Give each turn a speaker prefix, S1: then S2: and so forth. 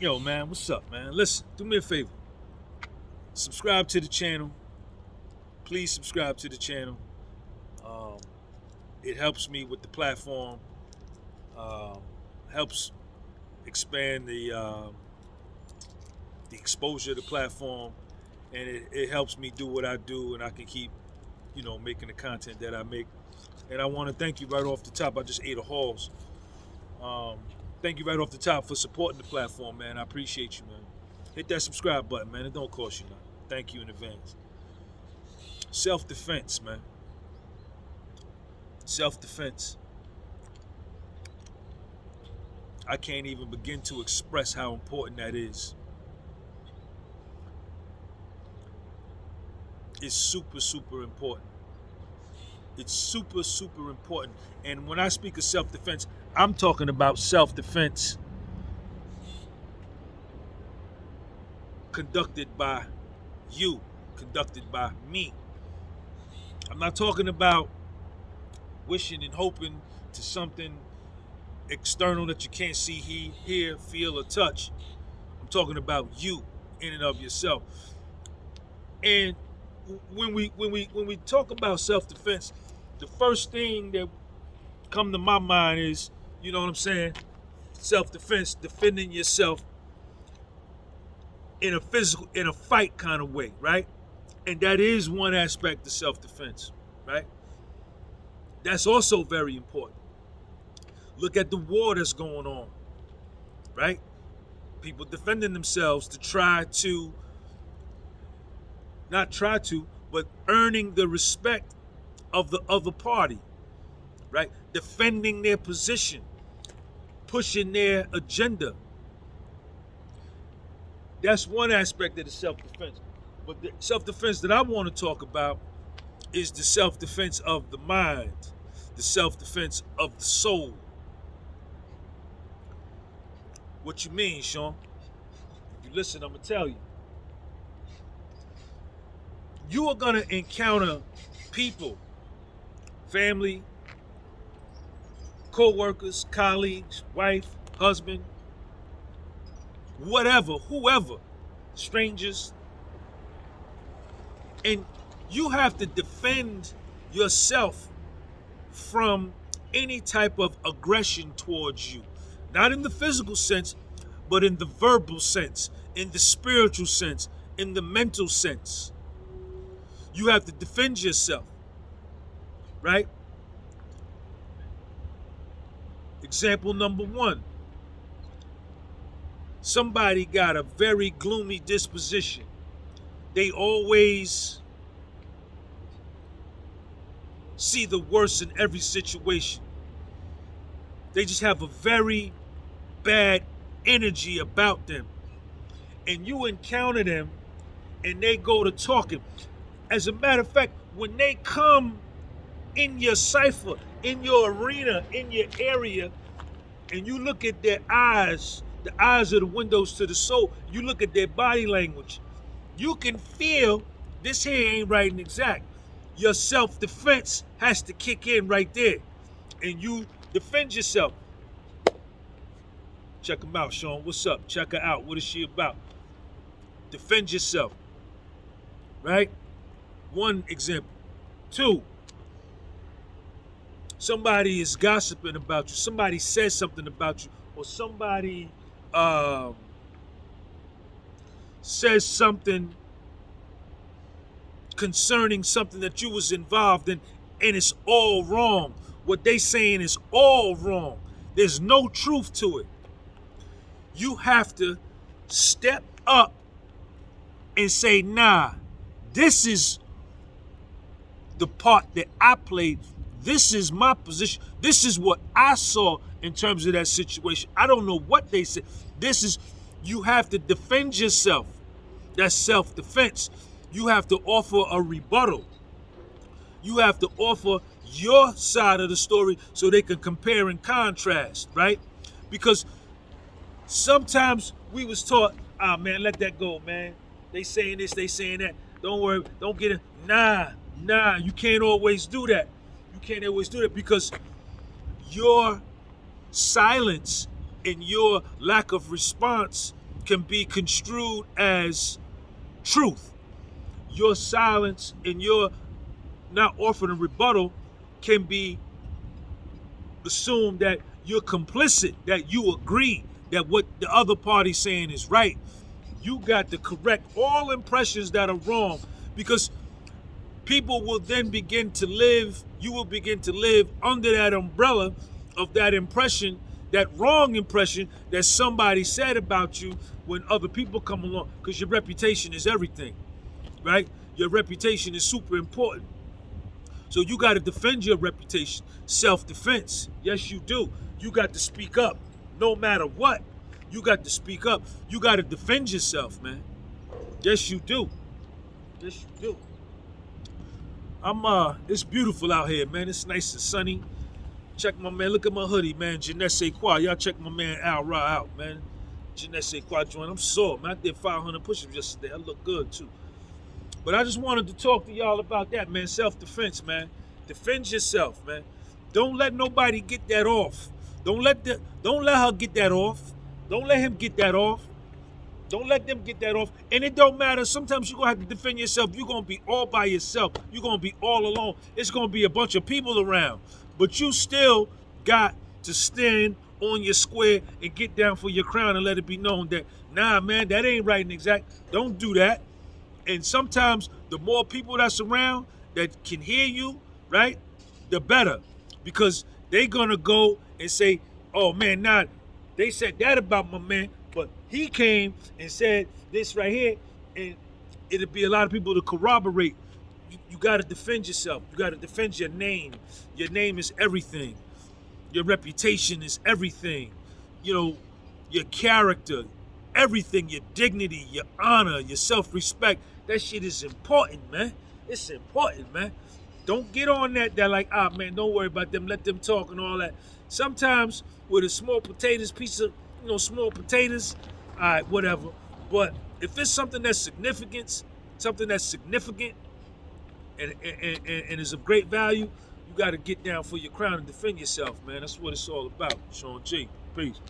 S1: Yo, man, what's up, man? Listen, do me a favor. Subscribe to the channel. Please subscribe to the channel. Um, it helps me with the platform. Um, Helps expand the exposure of the platform, and it helps me do what I do, and I can keep, making the content that I make. And I want to thank you right off the top. I just ate a Halls. Um, Thank you right off the top for supporting the platform, man. I appreciate you, man. Hit that subscribe button, man. It don't cost you nothing. Thank you in advance. Self-defense, man. Self-defense. I can't even begin to express how important that is. It's super, super important. It's super, super important. And when I speak of self-defense, I'm talking about self-defense conducted by you, conducted by me. I'm not talking about wishing and hoping to something external that you can't see, hear, feel, or touch. I'm talking about you in and of yourself. And when we talk about self-defense, the first thing that come to my mind is, you know what I'm saying, self-defense, defending yourself in a fight kind of way, right? And that is one aspect of self-defense, right? That's also very important. Look at the war that's going on, right? People defending themselves to but earning the respect of the other party, right? Defending their position, pushing their agenda. That's one aspect of the self-defense. But the self-defense that I want to talk about is the self-defense of the mind, the self-defense of the soul. What you mean, Sean? If you listen, I'm going to tell you. You are going to encounter people, family, co-workers, colleagues, wife, husband, whatever, whoever, strangers. And you have to defend yourself from any type of aggression towards you. Not in the physical sense, but in the verbal sense, in the spiritual sense, in the mental sense. You have to defend yourself, right? Example number one. Somebody got a very gloomy disposition. They always see the worst in every situation. They just have a very bad energy about them. And you encounter them and they go to talking. As a matter of fact, when they come in your cipher, in your arena, in your area, and you look at their eyes, the eyes are the windows to the soul, you look at their body language, you can feel this here ain't right and exact. Your self-defense has to kick in right there. And you defend yourself. Check them out, Sean. What's up? Check her out. What is she about? Defend yourself. Right? One example. Two, somebody is gossiping about you. Somebody says something about you. Or somebody says something concerning something that you was involved in, and it's all wrong. What they saying is all wrong. There's no truth to it. You have to step up and say, nah, this is the part that I played. This is my position. This is what I saw in terms of that situation. I don't know what they said. You have to defend yourself. That's self-defense. You have to offer a rebuttal. You have to offer your side of the story so they can compare and contrast, right? Because sometimes we was taught, man, let that go, man. They saying this, they saying that. Don't worry, don't get it. Nah, you can't always do that. You can't always do that because your silence and your lack of response can be construed as truth. Your silence and your not offering a rebuttal can be assumed that you're complicit, that you agree that what the other party's saying is right. You got to correct all impressions that are wrong, because people will then begin to live, you will begin to live under that umbrella of that impression, that wrong impression that somebody said about you when other people come along, because your reputation is everything, right? Your reputation is super important. So you got to defend your reputation. Self-defense. Yes, you do. You got to speak up no matter what. You got to speak up. You got to defend yourself, man. Yes, you do. Yes, you do. It's beautiful out here, man. It's nice and sunny. Check my man. Look at my hoodie, man. Je ne sais quoi. Y'all check my man Al Ra out, man. Je ne sais quoi joint. I'm sore, man. I did 500 push-ups yesterday. I look good, too. But I just wanted to talk to y'all about that, man. Self-defense, man. Defend yourself, man. Don't let nobody get that off. Don't let her get that off. Don't let him get that off. Don't let them get that off. And it don't matter. Sometimes you're going to have to defend yourself. You're going to be all by yourself. You're going to be all alone. It's going to be a bunch of people around. But you still got to stand on your square and get down for your crown and let it be known that, nah, man, that ain't right and exact. Don't do that. And sometimes the more people that's around that can hear you, right, the better. Because they going to go and say, oh, man, nah, they said that about my man, but he came and said this right here, and it'll be a lot of people to corroborate. You got to defend yourself. You got to defend your name. Your name is everything. Your reputation is everything. You know, your character, everything, your dignity, your honor, your self-respect. That shit is important, man. It's important, man. Don't get on that like, man, don't worry about them. Let them talk and all that. Sometimes with a small potatoes, piece of, small potatoes, all right, whatever. But if it's something that's significant and is of great value, you got to get down for your crown and defend yourself, man. That's what it's all about. Sean G. Peace.